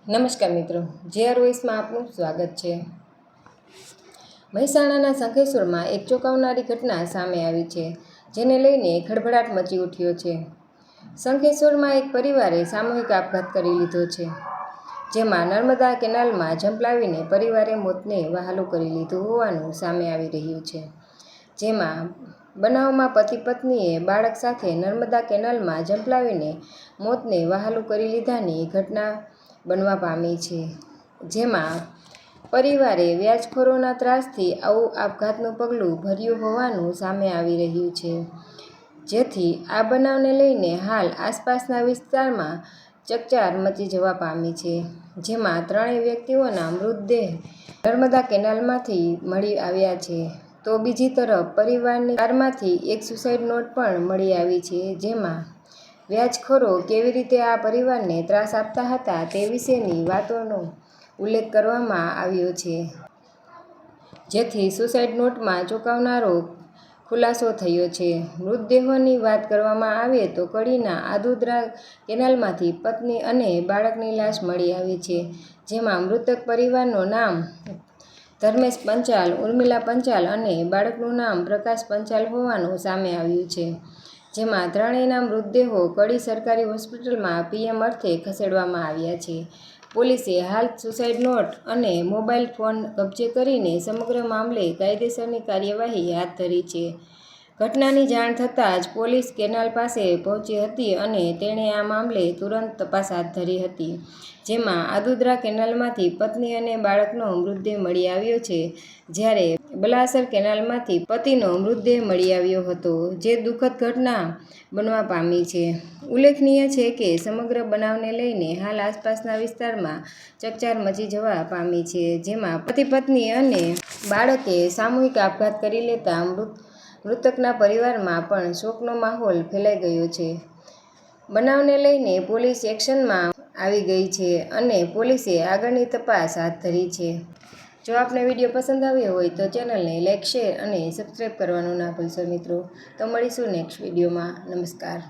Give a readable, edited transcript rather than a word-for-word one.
નમસ્કાર મિત્રો, જેઆર વોઇસમાં આપનું સ્વાગત છે। મહેસાણાના શંખેશ્વરમાં એક ચોંકાવનારી ઘટના સામે આવી છે, જેને લઈને ખળભળાટ મચી ઉઠ્યો છે। શંખેશ્વરમાં એક પરિવારે સામૂહિક આપઘાત કરી લીધો છે, જેમાં નર્મદા કેનાલમાં ઝંપલાવીને પરિવારે મોતને વહાલું કરી લીધું હોવાનું સામે આવી રહ્યું છે। જેમાં બનાવમાં પતિ પત્નીએ બાળક સાથે નર્મદા કેનાલમાં ઝંપલાવીને મોતને વહાલું કરી લીધાની ઘટના બનવા પામી છે। જેમાં પરિવારે વ્યાજખોરોના ત્રાસથી આવું આપઘાતનું પગલું ભર્યું હોવાનું સામે આવી રહ્યું છે, જેથી આ બનાવને લઈને હાલ આસપાસના વિસ્તારમાં ચકચાર મચી જવા પામી છે। જેમાં ત્રણેય વ્યક્તિઓના મૃતદેહ નર્મદા કેનાલમાંથી મળી આવ્યા છે, તો બીજી તરફ પરિવારની કારમાંથી એક સુસાઇડ નોટ પણ મળી આવી છે। જેમાં વ્યાજખોરો કેવી રીતે આ પરિવારને ત્રાસ આપતા હતા તે વિશેની વાતોનો ઉલ્લેખ કરવામાં આવ્યો છે, જેથી સુસાઇડ નોટમાં ચોંકાવનારો ખુલાસો થયો છે। મૃતદેહોની વાત કરવામાં આવે તો કડીના આદુદ્રા કેનાલમાંથી પત્ની અને બાળકની લાશ મળી આવી છે। જેમાં મૃતક પરિવારનું નામ ધર્મેશ પંચાલ, ઉર્મિલા પંચાલ અને બાળકનું નામ પ્રકાશ પંચાલ હોવાનું સામે આવ્યું છે। જેમાં ત્રણેયના મૃતદેહો કડી સરકારી હોસ્પિટલમાં પીએમ અર્થે ખસેડવામાં આવ્યા છે। પોલીસે હાલ સુસાઇડ નોટ અને મોબાઈલ ફોન કબજે કરીને સમગ્ર મામલે કાયદેસરની કાર્યવાહી હાથ ધરી છે। ઘટનાની જાણ થતાં જ પોલીસ કેનાલ પાસે પહોંચી હતી અને તેણે આ મામલે તુરંત તપાસ હાથ ધરી હતી। જેમાં આદુદ્રા કેનાલમાંથી પત્ની અને બાળકનો મૃતદેહ મળી આવ્યો છે, જ્યારે બલાસર કેનાલમાંથી પતિનો મૃતદેહ મળી આવ્યો હતો, જે દુઃખદ ઘટના બનવા પામી છે। ઉલ્લેખનીય છે કે સમગ્ર બનાવને લઈને હાલ આસપાસના વિસ્તારમાં ચકચાર મચી જવા પામી છે। જેમાં પતિ પત્ની અને બાળકે સામૂહિક આપઘાત કરી લેતા મૃતકના પરિવારમાં પણ શોકનો માહોલ ફેલાઈ ગયો છે। બનાવને લઈને પોલીસ એક્શનમાં આવી ગઈ છે અને પોલીસે આગળની તપાસ હાથ ધરી છે। જો આપને વિડીયો પસંદ આવ્યો હોય તો ચેનલને લાઇક, શેર અને સબસ્ક્રાઈબ કરવાનું ના ભૂલશો મિત્રો। તો મળીશું નેક્સ્ટ વિડીયોમાં। નમસ્કાર।